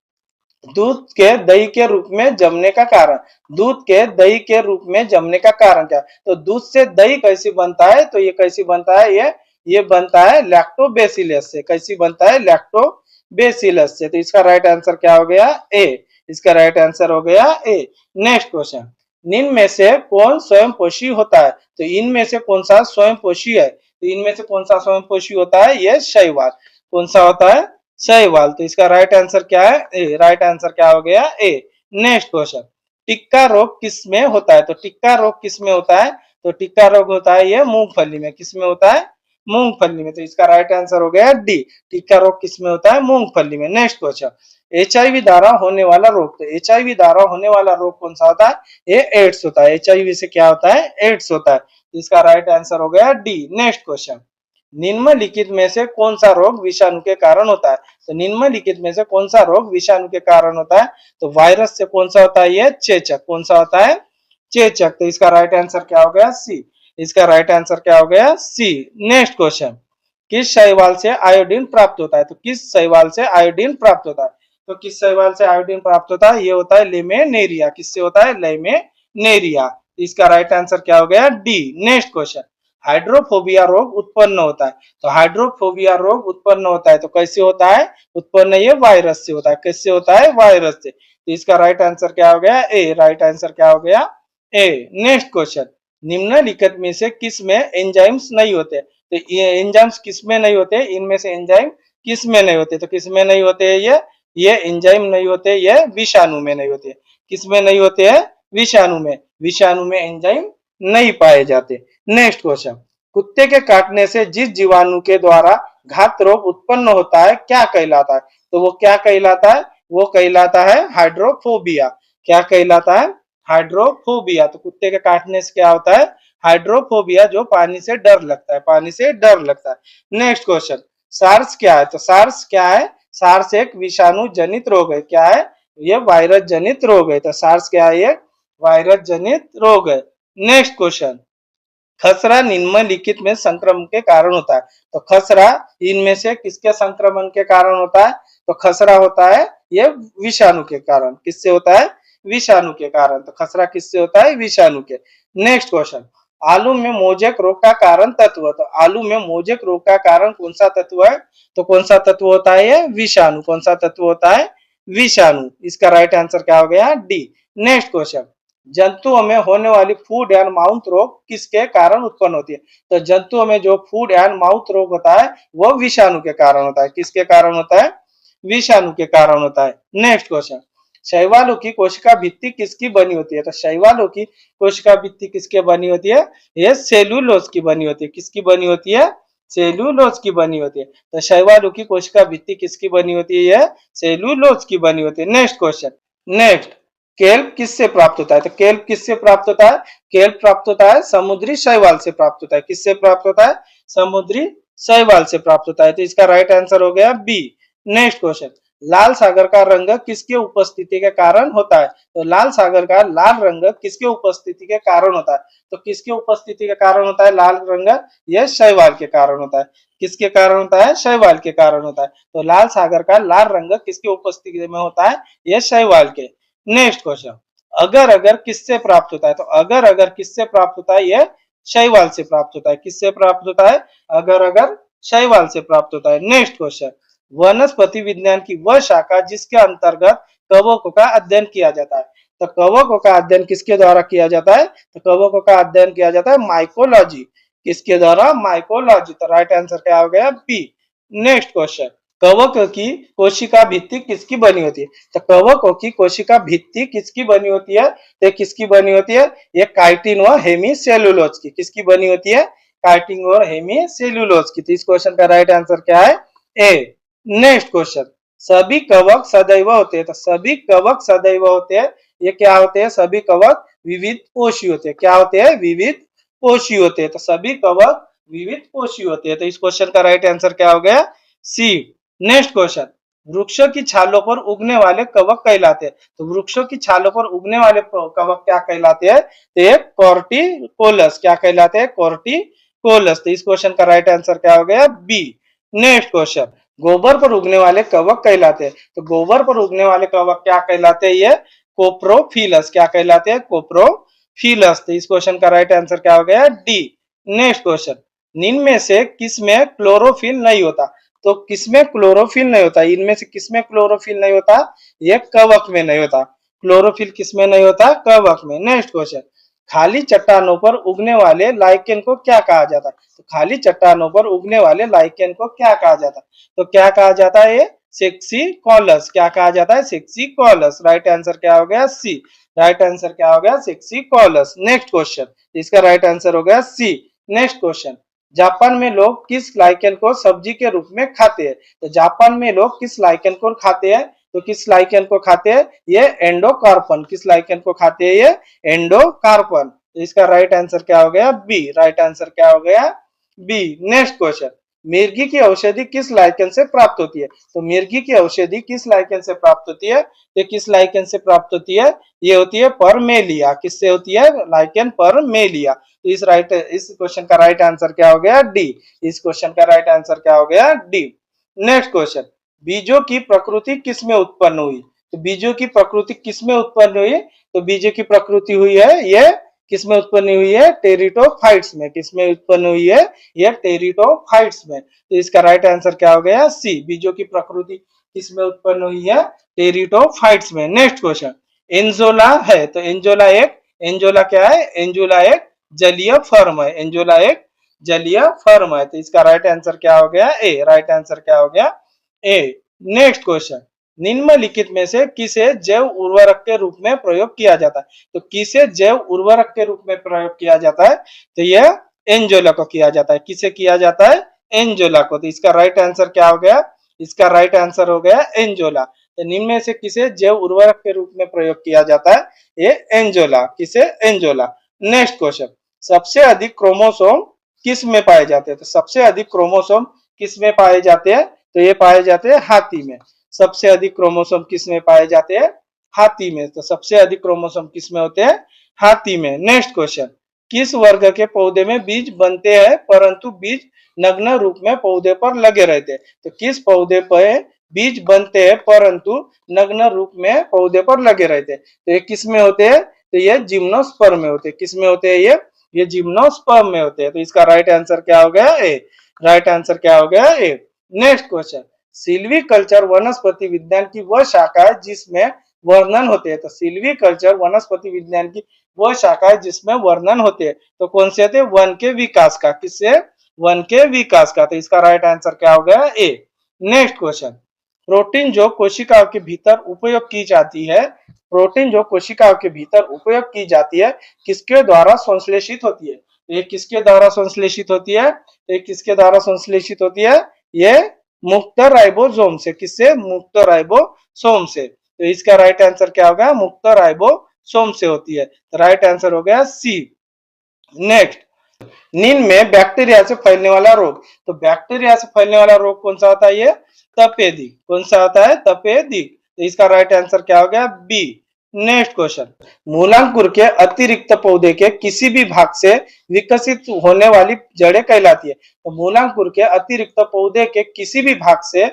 दूध के दही के रूप में जमने का कारण। दूध के दही के रूप में जमने का कारण क्या? तो दूध से दही कैसी बनता है? तो ये कैसी बनता है? ये बनता है लैक्टोबैसिलस से। कैसी बनता है? लैक्टोबैसिलस से। तो इसका राइट आंसर क्या हो गया? ए। इसका राइट आंसर हो गया ए। नेक्स्ट क्वेश्चन, निम्न में से कौन स्वयंपोषी होता है? तो इनमें से कौन सा स्वयंपोषी है? तो इनमें से कौन सा स्वयंपोषी होता है? ये शैवाल। कौन सा होता है? शैवाल। तो इसका राइट आंसर क्या है? ए। राइट आंसर क्या हो गया? ए। नेक्स्ट क्वेश्चन, टिक्का रोग किसमें होता है? तो टिक्का रोग किसमें होता है? तो टिक्का रोग होता है ये मूंगफली में। किसमें होता है? मूंगफली में। तो इसका राइट आंसर हो गया डी। टिक्का रोग किसमें होता है? मूंगफली में। नेक्स्ट क्वेश्चन, एचआईवी द्वारा होने वाला रोग। तो एचआईवी द्वारा होने वाला रोग कौन सा होता है? ये एड्स होता है। एचआईवी से क्या होता है? एड्स होता है। तो इसका राइट आंसर हो गया डी। नेक्स्ट क्वेश्चन, निम्नलिखित में से कौन सा रोग विषाणु के कारण होता है? तो निम्नलिखित में से कौन सा रोग विषाणु के कारण होता है? तो वायरस से कौन सा होता है? ये चेचक। कौन सा होता है? चेचक। तो इसका राइट आंसर क्या हो गया? सी। इसका राइट आंसर क्या हो गया? सी। नेक्स्ट क्वेश्चन, किस शैवाल से आयोडीन प्राप्त होता है? तो किस शैवाल से आयोडीन प्राप्त होता है? तो किस शैवाल से आयोडीन प्राप्त होता है? ये होता है लेमेनेरिया। किससे होता है? लेमेनेरिया। इसका राइट आंसर क्या हो गया? डी। नेक्स्ट क्वेश्चन, हाइड्रोफोबिया रोग उत्पन्न होता है। तो हाइड्रोफोबिया रोग उत्पन्न होता है तो कैसे होता है? उत्पन्न ये वायरस से होता है। किससे होता है? वायरस से। तो इसका राइट आंसर क्या हो गया? ए। राइट आंसर क्या हो गया? ए। नेक्स्ट क्वेश्चन, निम्नलिखित में से किस में एंजाइम्स नहीं होते? तो ये एंजाइम्स किस में नहीं होते? इनमें से एंजाइम किस में नहीं होते? तो किस में नहीं होते? ये एंजाइम नहीं होते, ये विषाणु में नहीं होते। किस में नहीं होते हैं? विषाणु में। विषाणु में एंजाइम नहीं पाए जाते। नेक्स्ट क्वेश्चन, कुत्ते के काटने से जिस जीवाणु के द्वारा घात रोग उत्पन्न होता है क्या कहलाता है? तो वो क्या कहलाता है? वो कहलाता है हाइड्रोफोबिया। क्या कहलाता है? हाइड्रोफोबिया। तो कुत्ते के काटने से क्या होता है? हाइड्रोफोबिया, जो पानी से डर लगता है। पानी से डर लगता है। नेक्स्ट क्वेश्चन, सार्स क्या है? तो सार्स क्या है? सार्स एक विषाणु जनित रोग है। क्या है? ये वायरस जनित रोग है। तो सार्स क्या है? ये वायरस जनित रोग है। नेक्स्ट क्वेश्चन, खसरा निम्नलिखित में संक्रमण के कारण होता है। तो खसरा इनमें से किसके संक्रमण के कारण होता है? तो खसरा होता है ये विषाणु के कारण। किससे होता है? विषाणु के कारण। तो खसरा किससे होता है? विषाणु के। नेक्स्ट क्वेश्चन, आलू में मोजेक रोग का कारण तत्व। तो आलू में मोजेक रोग का कारण कौन सा तत्व है? तो कौन सा तत्व होता है? ये विषाणु। कौन सा तत्व होता है? विषाणु। इसका राइट आंसर क्या हो गया? डी। नेक्स्ट क्वेश्चन, जंतुओं में होने वाली फूड एंड माउथ रोग किसके कारण उत्पन्न होती है? तो जंतुओं में जो फूड एंड माउथ रोग होता है वो विषाणु के कारण होता है। किसके कारण होता है? विषाणु के कारण होता है। नेक्स्ट क्वेश्चन, शैवालों की कोशिका भित्ति किसकी बनी होती है? तो शैवालों की कोशिका भित्ति किसके बनी होती है? ये सेल्यूलोज की बनी होती है। किसकी बनी होती है? सेल्यूलोज की बनी होती है। तो शैवालों की कोशिका भित्ति किसकी बनी होती है? सेल्यूलोज की बनी होती है। नेक्स्ट क्वेश्चन, नेक्स्ट, केल्प किससे प्राप्त होता है? तो केल्प किससे प्राप्त होता है? केल्प प्राप्त होता है समुद्री शैवाल से प्राप्त होता है। किससे प्राप्त होता है? समुद्री शैवाल से प्राप्त होता है। तो इसका राइट आंसर हो गया बी। नेक्स्ट क्वेश्चन, लाल सागर का रंग किसके उपस्थिति के कारण होता है? तो लाल सागर का लाल रंग किसके उपस्थिति के कारण होता है? तो किसके उपस्थिति के कारण होता है लाल रंग? यह शैवाल के कारण होता है। किसके कारण होता है? शैवाल के कारण होता है। तो लाल सागर का लाल रंग किसके उपस्थिति में होता है? यह शैवाल के। नेक्स्ट क्वेश्चन, अगर अगर किससे प्राप्त होता है? तो अगर अगर किससे प्राप्त होता है? यह शैवाल से प्राप्त होता है। किससे प्राप्त होता है? अगर अगर शैवाल से प्राप्त होता है। नेक्स्ट क्वेश्चन, वनस्पति विज्ञान की वह शाखा जिसके अंतर्गत कवकों का अध्ययन किया जाता है। तो कवकों का अध्ययन किसके द्वारा किया जाता है? तो कवकों का अध्ययन किया जाता है माइकोलॉजी। किसके द्वारा? माइकोलॉजी। तो राइट आंसर क्या हो गया? बी। नेक्स्ट क्वेश्चन, कवक की कोशिका भित्ति किसकी बनी होती है? तो कवकों की कोशिका भित्ति किसकी बनी होती है? तो किसकी बनी होती है? ये काइटिन व हेमीसेल्यूलोज की। किसकी बनी होती है? काइटिन और हेमीसेल्यूलोज की। तो इस क्वेश्चन का राइट आंसर क्या है? ए। नेक्स्ट क्वेश्चन, सभी कवक सदैव होते हैं। तो सभी कवक सदैव होते हैं, ये क्या होते हैं? सभी कवक विविध पोषी होते हैं। क्या होते हैं? विविध पोषी होते हैं। तो सभी कवक विविध पोषी होते हैं। तो इस क्वेश्चन का राइट आंसर क्या हो गया? सी। नेक्स्ट क्वेश्चन, वृक्षों की छालों पर उगने वाले कवक कहलाते हैं। तो वृक्षों की छालों पर उगने वाले कवक क्या कहलाते हैं? तो ये कॉर्टिकोलस। क्या कहलाते हैं? कॉर्टिकोलस। तो इस क्वेश्चन का राइट आंसर क्या हो गया? बी। नेक्स्ट क्वेश्चन, गोबर पर उगने वाले कवक कहलाते हैं। तो गोबर पर उगने वाले कवक क्या कहलाते हैं? ये कोप्रोफिलस। क्या कहलाते हैं? कोप्रोफिलस। तो इस क्वेश्चन का राइट आंसर क्या हो गया? डी। नेक्स्ट क्वेश्चन, निम्न में से किसमें क्लोरोफिल नहीं होता? तो किसमें क्लोरोफिल नहीं होता? इनमें से किसमें क्लोरोफिल नहीं होता? ये कवक में नहीं होता। क्लोरोफिल किसमें नहीं होता? कवक में। नेक्स्ट क्वेश्चन, खाली चट्टानों पर उगने वाले लाइकेन को क्या कहा जाता है? तो खाली चट्टानों पर उगने वाले लाइकेन को क्या कहा जाता है? तो क्या कहा जाता है? ये सेक्सिकॉलस। क्या कहा जाता है? सेक्सिकॉलस। राइट आंसर क्या हो गया? सी। राइट आंसर क्या हो गया? सेक्सिकॉलस। नेक्स्ट क्वेश्चन, इसका राइट आंसर हो गया सी। नेक्स्ट क्वेश्चन, जापान में लोग किस लाइकेन को सब्जी के रूप में खाते हैं? तो जापान में लोग किस लाइकेन को खाते हैं? तो किस लाइकेन को खाते हैं? ये एंडोकार्पन। किस लाइकेन को खाते हैं? ये एंडोकार्पन। तो इसका राइट आंसर क्या हो गया? बी। राइट आंसर क्या हो गया? बी। नेक्स्ट क्वेश्चन, मिर्गी की औषधि किस लाइकेन से प्राप्त होती है? तो मिर्गी की औषधि किस लाइकेन से प्राप्त होती है? तो किस लाइकेन से प्राप्त होती है? ये होती है परमेलिया। किससे होती है? लाइकेन परमेलिया। तो इस क्वेश्चन का राइट आंसर क्या हो गया? डी। इस क्वेश्चन का राइट आंसर क्या हो गया? डी। नेक्स्ट क्वेश्चन, बीजों की प्रकृति किसमें उत्पन्न हुई? तो बीजों की प्रकृति किसमें उत्पन्न हुई? तो बीजों की प्रकृति हुई है ये किसमें उत्पन्न हुई है? टेरिटोफाइट्स में। किसमें उत्पन्न हुई है? ये टेरिटोफाइट्स में। तो इसका राइट आंसर क्या हो गया? सी। बीजों की प्रकृति किसमें उत्पन्न हुई है? टेरिटोफाइट्स में। नेक्स्ट क्वेश्चन, एंजोला है। तो एंजोला क्या है? एंजोला एक जलीय फर्म है। एंजोला एक जलीय फर्म है। तो इसका राइट आंसर क्या हो गया? ए। राइट आंसर क्या हो गया? ए। नेक्स्ट क्वेश्चन, निम्नलिखित में से किसे जैव उर्वरक के रूप में प्रयोग किया जाता है? तो किसे जैव उर्वरक के रूप में प्रयोग किया जाता है? तो यह एंजोला को किया जाता है। किसे किया जाता है? एंजोला को। तो इसका राइट आंसर क्या हो गया? इसका राइट आंसर हो गया एंजोला। तो निम्न में से किसे जैव उर्वरक के रूप में प्रयोग किया जाता है? ये एंजोला। किसे? एंजोला। नेक्स्ट क्वेश्चन, सबसे अधिक क्रोमोसोम किस में पाए जाते हैं? तो सबसे अधिक क्रोमोसोम किस में पाए जाते हैं? तो ये पाए जाते हैं हाथी में। सबसे अधिक क्रोमोसोम किस में पाए जाते हैं? हाथी में। तो सबसे अधिक क्रोमोसोम किस में होते हैं? हाथी में। नेक्स्ट क्वेश्चन, किस वर्ग के पौधे में बीज बनते हैं परंतु बीज नग्न रूप में पौधे पर लगे रहते हैं? तो किस पौधे पर बीज बनते हैं परंतु नग्न रूप में पौधे पर लगे रहते हैं? तो ये किस में होते हैं? तो ये जिम्नोस्पर्म में होते हैं। किस में होते हैं? ये जिम्नोस्पर्म में होते हैं। तो इसका राइट आंसर क्या हो गया? ए। राइट आंसर क्या हो गया? ए। नेक्स्ट क्वेश्चन, सिल्वीकल्चर वनस्पति विज्ञान की वह शाखा है जिसमें वर्णन होते हैं। तो सिल्वीकल्चर वनस्पति विज्ञान की वह शाखा है जिसमें वर्णन होते हैं। तो कौन से थे? वन के विकास का। किससे? वन के विकास का। तो इसका राइट आंसर क्या हो गया? ए। नेक्स्ट क्वेश्चन, प्रोटीन जो कोशिकाओं के भीतर उपयोग की जाती है, प्रोटीन जो कोशिकाओं के भीतर उपयोग की जाती है किसके द्वारा संश्लेषित होती है? तो ये किसके द्वारा संश्लेषित होती है? तो ये किसके द्वारा संश्लेषित होती है? ये मुक्त राइबोसोम से। किससे? मुक्त राइबोसोम से। तो इसका राइट आंसर क्या होगा? मुक्त राइबोसोम से होती है। तो राइट आंसर हो गया सी। नेक्स्ट, नींद में बैक्टीरिया से फैलने वाला रोग। तो बैक्टीरिया से फैलने वाला रोग कौन सा होता है? ये तपेदिक। कौन सा होता है? तपेदिक। तो इसका राइट आंसर क्या हो गया? बी। नेक्स्ट क्वेश्चन, मूलांकुर के अतिरिक्त पौधे के किसी भी भाग से विकसित होने वाली जड़ें कहलाती है। तो मूलांकुर के अतिरिक्त पौधे के किसी भी भाग से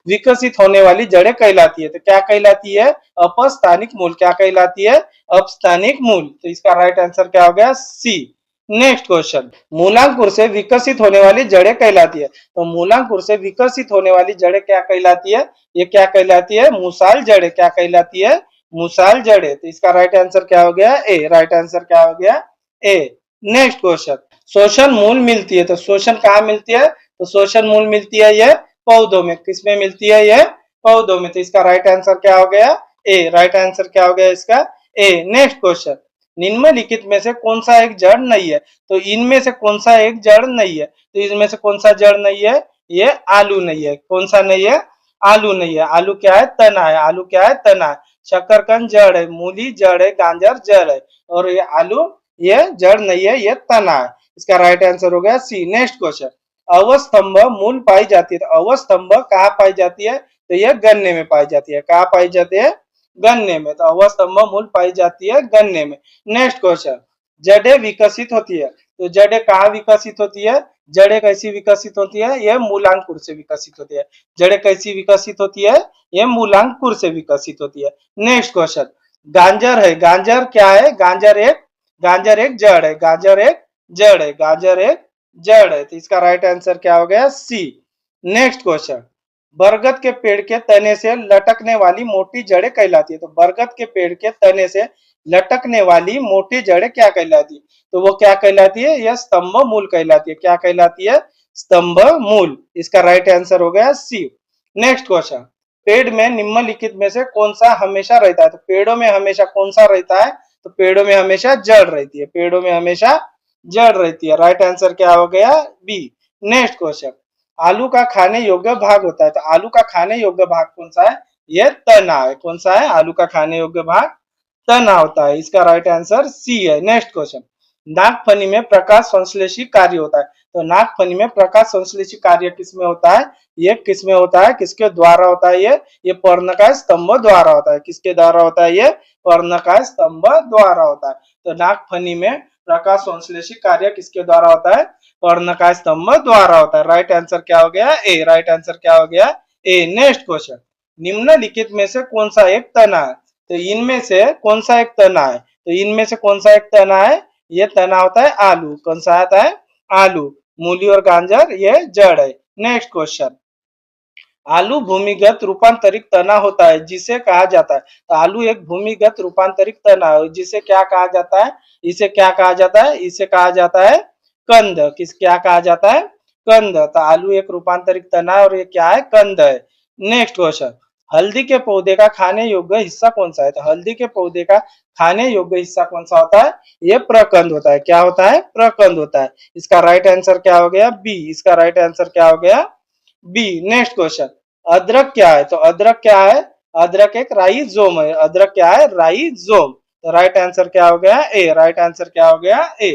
विकसित होने वाली जड़ें कहलाती है। तो क्या कहलाती है? अपस्थानिक मूल। क्या कहलाती है? अपस्थानिक मूल। तो इसका राइट आंसर क्या हो गया? सी। नेक्स्ट क्वेश्चन, मूलांकुर से विकसित होने वाली जड़ें कहलाती है। तो मूलांकुर से विकसित होने वाली जड़ें क्या कहलाती है? ये क्या कहलाती है? मूसाल जड़ें। क्या कहलाती है? मूसाल जड़ें। तो इसका राइट आंसर क्या हो गया? ए। राइट आंसर क्या हो गया? ए। नेक्स्ट क्वेश्चन, शोषण मूल मिलती है। तो शोषण कहाँ मिलती है? तो शोषण मूल मिलती है ये पौधों में। किसमें मिलती है ये? पौधों में। तो इसका राइट आंसर क्या हो गया? ए। राइट आंसर क्या हो गया इसका? ए। नेक्स्ट क्वेश्चन, निम्नलिखित में से कौन सा एक जड़ नहीं है? तो इनमें से कौन सा एक जड़ नहीं है? तो इसमें से कौन सा जड़ नहीं है? ये आलू नहीं है। कौन सा नहीं है? आलू नहीं है। आलू क्या है? तना है। आलू क्या है? तना है। शकरकंद जड़ है, मूली जड़ है, गाजर जड़ है, और ये आलू ये जड़ नहीं है, ये तना है। इसका राइट आंसर हो गया सी। नेक्स्ट क्वेश्चन, अवस्तंभ मूल पाई जाती है। तो अवस्तंभ कहाँ पाई जाती है? तो यह गन्ने में पाई जाती है। कहाँ पाई जाती है? गन्ने में। तो अवस्तंभ मूल पाई जाती है गन्ने में। नेक्स्ट क्वेश्चन, जड़ें विकसित होती है। तो जड़ें कहाँ विकसित होती है? जड़ें कैसी विकसित होती है? यह मूलांकुर से विकसित होती है। जड़ें कैसी विकसित होती है? यह मूलांकुर से विकसित होती है। नेक्स्ट क्वेश्चन, गाजर है। गाजर क्या है? गाजर एक जड़ है। गाजर एक जड़ है। गाजर एक जड़ है। तो इसका राइट आंसर क्या हो गया? सी। नेक्स्ट क्वेश्चन, बरगद के पेड़ के तने से लटकने वाली मोटी जड़ें कहलाती है। तो बरगद के पेड़ के तने से लटकने वाली मोटी जड़ें क्या कहलाती है? तो वो क्या कहलाती है? यह स्तंभ मूल कहलाती है। क्या कहलाती है? स्तंभ मूल। इसका राइट आंसर हो गया सी। नेक्स्ट क्वेश्चन, पेड़ में निम्नलिखित में से कौन सा हमेशा रहता है? तो पेड़ों में हमेशा कौन सा रहता है? तो पेड़ों में हमेशा जड़ रहती है। पेड़ों में हमेशा जड़ रहती है। राइट आंसर क्या हो गया? बी। नेक्स्ट क्वेश्चन, आलू का खाने योग्य भाग होता है। तो आलू का खाने योग्य भाग कौन सा है? ये तना है। कौन सा है? आलू का खाने योग्य भाग तना होता है। इसका राइट आंसर सी है। नेक्स्ट क्वेश्चन, नागफनी में प्रकाश संश्लेषी कार्य होता है। तो नागफनी में प्रकाश संश्लेषी कार्य किसमें होता है? ये किसमें होता है? किसके द्वारा होता है? ये पर्णकाय स्तंभ द्वारा होता है। किसके द्वारा होता है? ये पर्णकाय स्तंभ द्वारा होता है। तो नागफनी में प्रकाश संश्लेषी कार्य किसके द्वारा होता है? पर्णकाय स्तंभ द्वारा होता है। राइट आंसर क्या हो गया? ए। राइट आंसर क्या हो गया? ए। नेक्स्ट क्वेश्चन, निम्नलिखित में से कौन सा एक तना है? तो इनमें से कौन सा एक तना है? तो इनमें से कौन सा एक तना है? ये तना होता है आलू। कौन सा आता है? आलू। मूली और गाजर ये जड़ है। नेक्स्ट क्वेश्चन, आलू भूमिगत रूपांतरित तना होता है जिसे कहा जाता है। तो आलू एक भूमिगत रूपांतरित तना है जिसे क्या कहा जाता है? इसे क्या कहा जाता है? इसे कहा जाता है कंद। किस क्या कहा जाता है? कंद। तो आलू एक रूपांतरित तना है और ये क्या है? कंद है। नेक्स्ट क्वेश्चन, हल्दी के पौधे का खाने योग्य हिस्सा कौन सा है? तो हल्दी के पौधे का खाने योग्य हिस्सा कौन सा होता है? ये प्रकंद होता है। क्या होता है? प्रकंद होता है। इसका राइट आंसर क्या हो गया? बी। इसका राइट आंसर क्या हो गया? बी। नेक्स्ट क्वेश्चन, अदरक क्या है? तो अदरक क्या है? अदरक एक राइजोम है। अदरक क्या है? राइजोम। तो राइट आंसर क्या हो गया? ए। राइट आंसर क्या हो गया? ए।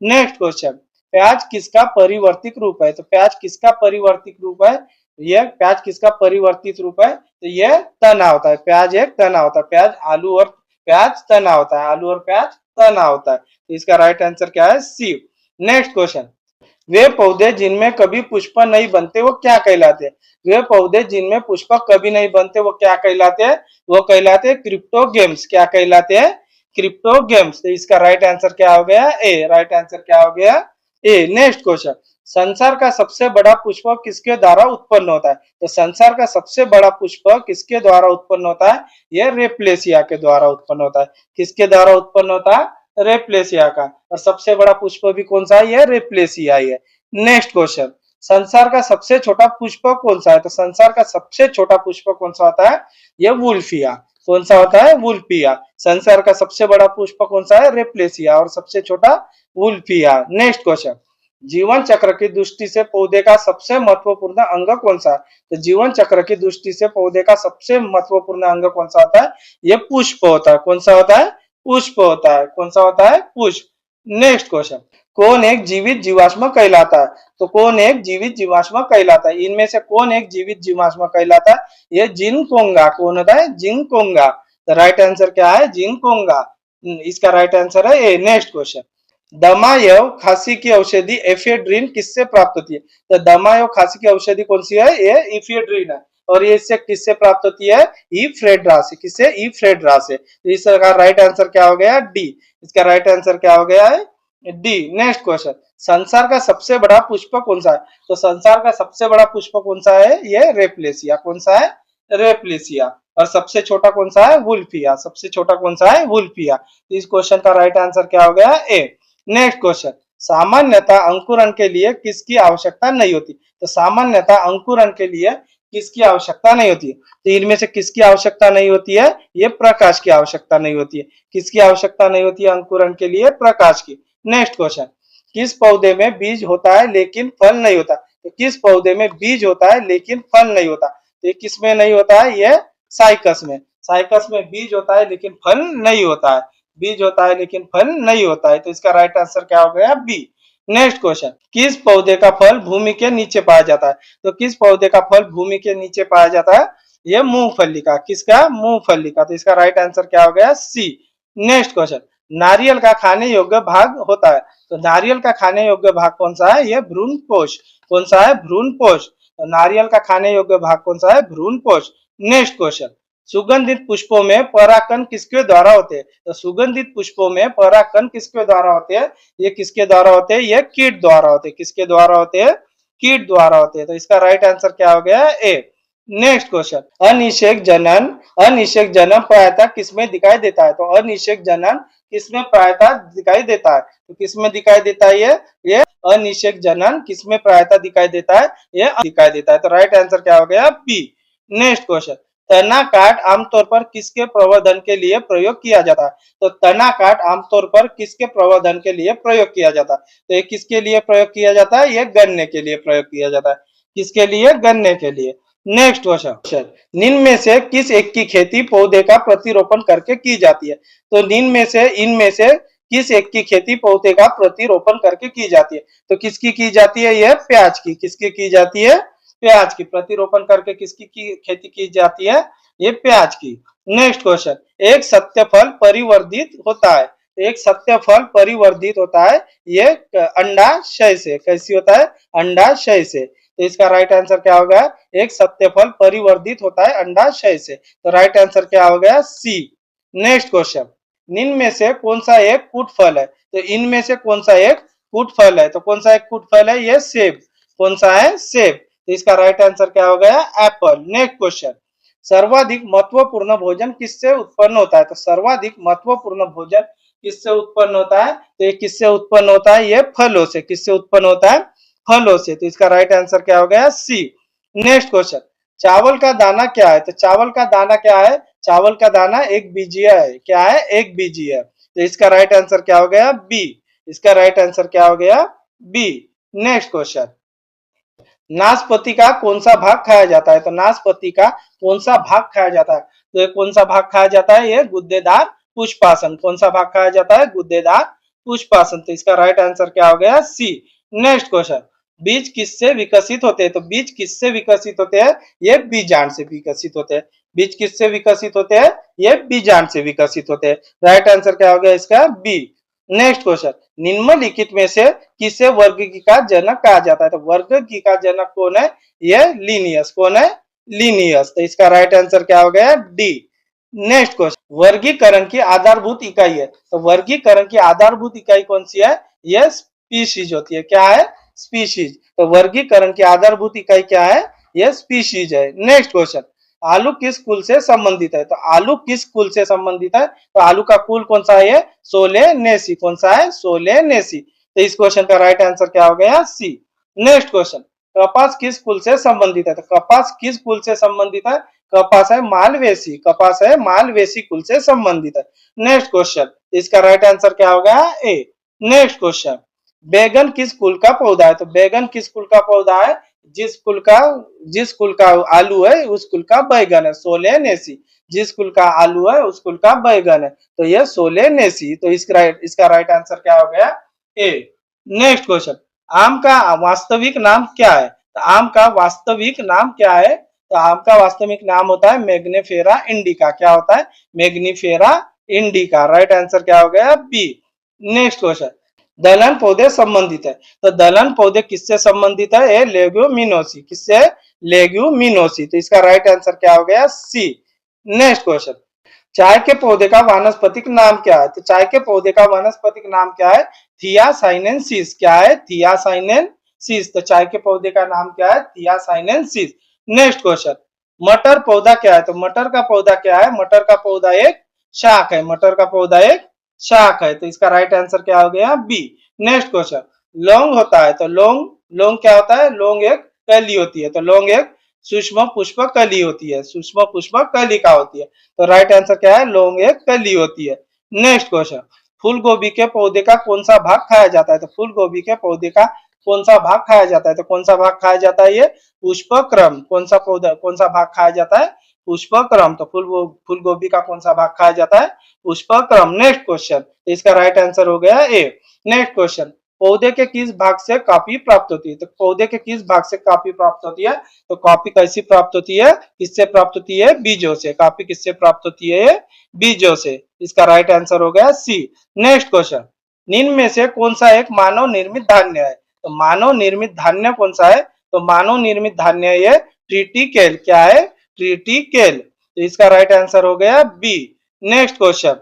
नेक्स्ट क्वेश्चन, प्याज किसका परिवर्तित रूप है? तो प्याज किसका परिवर्तित रूप है? यह प्याज किसका परिवर्तित रूप है? तो यह तना होता है। प्याज एक तना होता है। प्याज आलू और प्याज तना होता है। आलू और प्याज तना होता है। तो इसका राइट आंसर क्या है? सी। नेक्स्ट क्वेश्चन, वे पौधे जिनमें कभी पुष्प नहीं बनते वो क्या कहलाते हैं? वे पौधे जिनमें पुष्प कभी नहीं बनते वो क्या कहलाते हैं? वो कहलाते हैं क्रिप्टोगेम्स। क्या कहलाते हैं? क्रिप्टोगेम्स। तो इसका राइट आंसर क्या हो गया? ए। राइट आंसर क्या हो गया? ए। नेक्स्ट क्वेश्चन, संसार का सबसे बड़ा पुष्प किसके द्वारा उत्पन्न होता है? तो संसार का सबसे बड़ा पुष्प किसके द्वारा उत्पन्न होता है? यह रेप्लेसिया के द्वारा उत्पन्न होता है। किसके द्वारा उत्पन्न होता है? रेप्लेसिया का। और सबसे बड़ा पुष्प भी कौन सा है? यह रेप्लेसिया ही है। नेक्स्ट क्वेश्चन, संसार का सबसे छोटा पुष्प कौन सा है? तो संसार का सबसे छोटा पुष्प कौन सा होता है? यह वुल्फिया। कौन सा होता है? वुल्फिया। संसार का सबसे बड़ा पुष्प कौन सा है? रेप्लेसिया। और सबसे छोटा वुल्फिया। नेक्स्ट क्वेश्चन, जीवन चक्र की दृष्टि से पौधे का सबसे महत्वपूर्ण अंग कौन सा है? तो जीवन चक्र की दृष्टि से पौधे का सबसे महत्वपूर्ण अंग कौन सा होता है? यह पुष्प होता है। कौन सा होता है? पुष्प होता है। कौन सा होता है? पुष्प। नेक्स्ट क्वेश्चन, कौन एक जीवित जीवाश्म कहलाता है? तो कौन एक जीवित जीवाश्म कहलाता है? इनमें से कौन एक जीवित जीवाश्म कहलाता है? ये जिनकोंगा। कौन होता है? जिनकोंगा। तो राइट आंसर क्या है? जिनकोंगा। इसका राइट आंसर है ए। नेक्स्ट क्वेश्चन, दमा एवं खांसी की औषधि एफेड्रिन किससे प्राप्त होती है? तो दमा एवं खांसी की औषधि कौन सी है? ये इफेड्रिन है। और ये इससे किससे प्राप्त होती है? इफ्रेड्रा से। किससे? इफ्रेड्रा से। तो इसका राइट आंसर क्या हो गया? डी। इसका राइट आंसर क्या हो गया है? डी। नेक्स्ट क्वेश्चन, संसार का सबसे बड़ा पुष्प कौन सा है? तो संसार का सबसे बड़ा पुष्प कौन सा है? ये रेपलेसिया। कौन सा है? रेपलेसिया। और सबसे छोटा कौन सा है? वुल्फिया। सबसे छोटा कौन सा है? वुल्फिया। तो इस क्वेश्चन का राइट आंसर क्या हो गया? ए। नेक्स्ट क्वेश्चन, सामान्यतः अंकुरण के लिए किसकी आवश्यकता नहीं होती? तो सामान्यतः अंकुरण के लिए किसकी आवश्यकता नहीं होती है? तो इनमें से किसकी आवश्यकता नहीं होती है? ये प्रकाश की आवश्यकता नहीं होती है। किसकी आवश्यकता नहीं होती है अंकुरण के लिए? प्रकाश की। नेक्स्ट क्वेश्चन, किस पौधे में बीज होता है लेकिन फल नहीं होता? तो किस पौधे में बीज होता है लेकिन फल नहीं होता? तो ये किस में नहीं होता है? ये साइकस में। साइकस में बीज होता है लेकिन फल नहीं होता है। बीज होता है लेकिन फल नहीं होता है। तो इसका राइट आंसर क्या हो गया? बी। नेक्स्ट क्वेश्चन, किस पौधे का फल भूमि के नीचे पाया जाता है? तो किस पौधे का फल भूमि के नीचे पाया जाता है? ये मूंगफली का। किसका? मूंगफली का। तो इसका राइट आंसर क्या हो गया? सी। नेक्स्ट क्वेश्चन, नारियल का खाने योग्य भाग होता है? तो नारियल का खाने योग्य भाग कौन सा है? ये भ्रूण पोष। कौन सा है? भ्रूण पोष। तो नारियल का खाने योग्य भाग कौन सा है? भ्रूण पोष। नेक्स्ट क्वेश्चन, सुगंधित पुष्पों में परागकण किसके द्वारा होते हैं? तो सुगंधित पुष्पों में परागकण किसके द्वारा होते हैं? ये किसके द्वारा होते हैं? ये कीट द्वारा होते हैं। किसके द्वारा होते हैं? कीट द्वारा होते हैं। तो इसका राइट आंसर क्या हो गया? ए। नेक्स्ट क्वेश्चन, अनिषेक जनन। अनिषेक जनन प्रायतः किसमें दिखाई देता है? तो अनिषेक जनन किसमें प्रायतः दिखाई देता है? तो किसमें दिखाई देता है? ये अनिषेक जनन किसमें प्रायतः दिखाई देता है? ये दिखाई देता है। तो राइट आंसर क्या हो गया? बी। नेक्स्ट क्वेश्चन, तना काट आमतौर पर किसके प्रवर्धन के लिए प्रयोग किया जाता है? तो तना काट आमतौर पर किसके प्रवर्धन के लिए प्रयोग किया जाता है? तो ये किसके लिए प्रयोग किया जाता है? ये गन्ने के लिए प्रयोग किया जाता है। किसके लिए? गन्ने के लिए। नेक्स्ट क्वेश्चन, निम्न में से किस एक की खेती पौधे का प्रतिरोपण करके की जाती है? तो इनमें से किस एक की खेती पौधे का प्रतिरोपण करके की जाती है? तो किसकी की जाती है? यह प्याज की। किसकी की जाती है? प्याज की। प्रतिरोपण करके किसकी की खेती की जाती है? ये प्याज की। नेक्स्ट क्वेश्चन, एक सत्य फल परिवर्धित होता है? एक सत्य फल परिवर्धित होता है ये अंडाशय से। कैसी होता है? अंडाशय से। तो इसका राइट आंसर क्या होगा? एक सत्य फल परिवर्धित होता है अंडाशय से। तो राइट आंसर क्या हो गया? सी। नेक्स्ट क्वेश्चन, निम्न में से कौन सा एक कुट फल है? तो इनमें से कौन सा एक कुट फल है? तो कौन सा एक कुट फल है? ये सेब। कौन सा है? सेब। तो इसका राइट आंसर क्या हो गया? एप्पल। नेक्स्ट क्वेश्चन, सर्वाधिक महत्वपूर्ण भोजन किससे उत्पन्न होता है? तो सर्वाधिक महत्वपूर्ण भोजन किससे उत्पन्न होता है? तो ये किससे उत्पन्न होता है? ये फलों से। किससे उत्पन्न होता है? फलों से। तो इसका राइट आंसर क्या हो गया? सी। नेक्स्ट क्वेश्चन, चावल का दाना क्या है? तो चावल का दाना क्या है? चावल का दाना एक बीजीय है। क्या है? एक बीजीय। तो इसका राइट आंसर क्या हो गया? बी। इसका राइट आंसर क्या हो गया? बी। नेक्स्ट क्वेश्चन, नाशपाती का कौन सा भाग खाया जाता है? तो नाशपाती का कौन सा भाग खाया जाता है? तो ये कौन सा भाग खाया जाता है? ये गुद्देदार पुष्पासन। कौन सा भाग खाया जाता है? गुद्देदार पुष्पासन। तो इसका राइट आंसर क्या हो गया? सी। नेक्स्ट क्वेश्चन, बीज किससे विकसित होते हैं? तो बीज किससे विकसित होते हैं? ये बीजांड से विकसित होते हैं। बीज किससे विकसित होते हैं? ये बीजांड से विकसित होते हैं। राइट आंसर क्या हो गया इसका? बी। नेक्स्ट क्वेश्चन, निम्नलिखित में से किसे वर्गीकी का जनक कहा जाता है? तो वर्गीकी का जनक कौन है? ये लिनियस। कौन है? लिनियस। तो इसका राइट आंसर क्या हो गया? डी। नेक्स्ट क्वेश्चन, वर्गीकरण की आधारभूत इकाई है? तो वर्गीकरण की आधारभूत इकाई कौन सी है? ये स्पीशीज होती है। क्या है? स्पीशीज। तो वर्गीकरण की आधारभूत इकाई क्या है? ये स्पीशीज है। नेक्स्ट क्वेश्चन, आलू किस कुल से संबंधित है? तो आलू किस कुल से संबंधित है? तो आलू का कुल कौन सा है? सोलेनेसी। कौन सा है? सोलेनेसी। तो इस क्वेश्चन का राइट आंसर क्या हो गया? सी। नेक्स्ट क्वेश्चन, कपास किस कुल से संबंधित है? तो कपास किस कुल से संबंधित है? कपास है मालवेसी। कपास है मालवेसी कुल से संबंधित है। नेक्स्ट क्वेश्चन, इसका राइट आंसर क्या हो गया? ए। नेक्स्ट क्वेश्चन, बैगन किस कुल का पौधा है? तो बैगन किस कुल का पौधा है? जिस कुल का आलू है उस कुल का बैगन है। सोलेनेसी। जिस कुल का आलू है उस कुल का बैगन है। तो यह सोलेनेसी। तो इसका राइट आंसर क्या हो गया? ए। नेक्स्ट क्वेश्चन, आम का वास्तविक नाम क्या है? तो आम का वास्तविक नाम क्या है? तो आम का वास्तविक नाम होता है मैग्निफेरा इंडिका। क्या होता है? Mangifera indica. राइट आंसर क्या हो गया? बी। नेक्स्ट क्वेश्चन, दलहन पौधे संबंधित है? तो दलहन पौधे किससे संबंधित है? ये लेग्यूमिनोसी। किससे? लेग्यूमिनोसी। तो इसका राइट आंसर क्या हो गया? सी। नेक्स्ट क्वेश्चन, चाय के पौधे का वानस्पतिक नाम क्या है? तो चाय के पौधे का वानस्पतिक नाम क्या है? थियासाइनेंसिस। क्या है? थियासाइनेंसिस। तो चाय के पौधे का नाम क्या है? थियासाइनेंसिस। नेक्स्ट क्वेश्चन, मटर पौधा क्या है? तो मटर का पौधा क्या है? मटर का पौधा एक शाक है। मटर का पौधा एक शाक है। तो इसका राइट आंसर क्या हो गया? बी। नेक्स्ट क्वेश्चन, लौंग होता है तो लौंग लौंग क्या होता है? लौंग एक कली होती है। तो लौंग एक सूक्ष्म पुष्प कली होती है। सूक्ष्म पुष्प कलिका होती है। तो राइट आंसर क्या है? लौंग एक कली होती है। नेक्स्ट क्वेश्चन, फूल गोभी के पौधे का कौन सा भाग खाया जाता है? तो फूल गोभी के पौधे का कौन सा भाग खाया जाता है? तो कौन सा भाग खाया जाता है? ये पुष्पक्रम। कौन सा पौधा, कौन सा भाग खाया जाता है? पुष्पक्रम। तो फूल गोभी का कौन सा भाग खाया जाता है? पुष्पक्रम। नेक्स्ट क्वेश्चन, इसका राइट आंसर हो गया ए। नेक्स्ट क्वेश्चन, पौधे के किस भाग से कॉफी प्राप्त होती है? तो पौधे के किस भाग से कॉफी प्राप्त होती है? तो कॉफी कैसी प्राप्त होती है? किससे प्राप्त होती है? बीजों से। कॉफी किससे प्राप्त होती है? बीजों से। इसका राइट आंसर हो गया सी। नेक्स्ट क्वेश्चन, निम्न में से कौन सा एक मानव निर्मित धान्य है? तो मानव निर्मित धान्य कौन सा है? तो मानव निर्मित धान्य ये ट्रिटिकेल। क्या है? ट्रिटिकेल। तो इसका राइट आंसर हो गया B. Next question,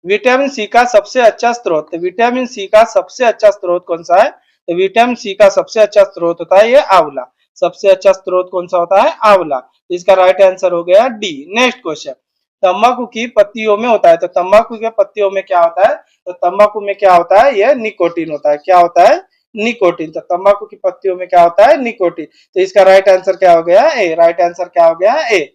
vitamin C का सबसे अच्छा स्रोत। तो विटामिन सी का सबसे अच्छा स्रोत कौन सा है? तो विटामिन सी का सबसे अच्छा स्रोत होता है ये आंवला। सबसे अच्छा स्रोत कौन सा होता है? आंवला। तो इसका राइट आंसर हो गया डी। नेक्स्ट क्वेश्चन, तंबाकू की पत्तियों में होता है। तो तंबाकू के पत्तियों में क्या होता है? तो तंबाकू में क्या होता है? यह निकोटीन होता है। क्या होता है? निकोटीन। तो तंबाकू की पत्तियों में क्या होता है? निकोटीन। तो इसका राइट आंसर क्या हो गया? ए। राइट आंसर क्या हो गया? ए।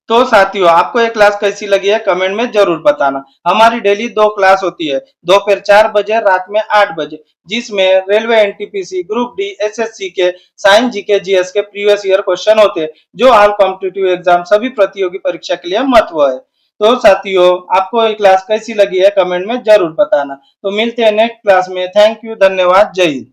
तो साथियों, आपको ये क्लास कैसी लगी है कमेंट में जरूर बताना। हमारी डेली 2 क्लास होती है, दोपहर 4 बजे, रात में 8 बजे, जिसमें railway NTPC, group D, SSC के साइंस, जीके, जीएस के प्रीवियस ईयर क्वेश्चन होते हैं, जो ऑल कॉम्पिटिटिव एग्जाम सभी प्रतियोगी परीक्षा के लिए महत्व है। तो साथियों, आपको ये क्लास कैसी लगी है कमेंट में जरूर बताना। तो मिलते हैं नेक्स्ट क्लास में। थैंक यू, धन्यवाद, जय हिंद।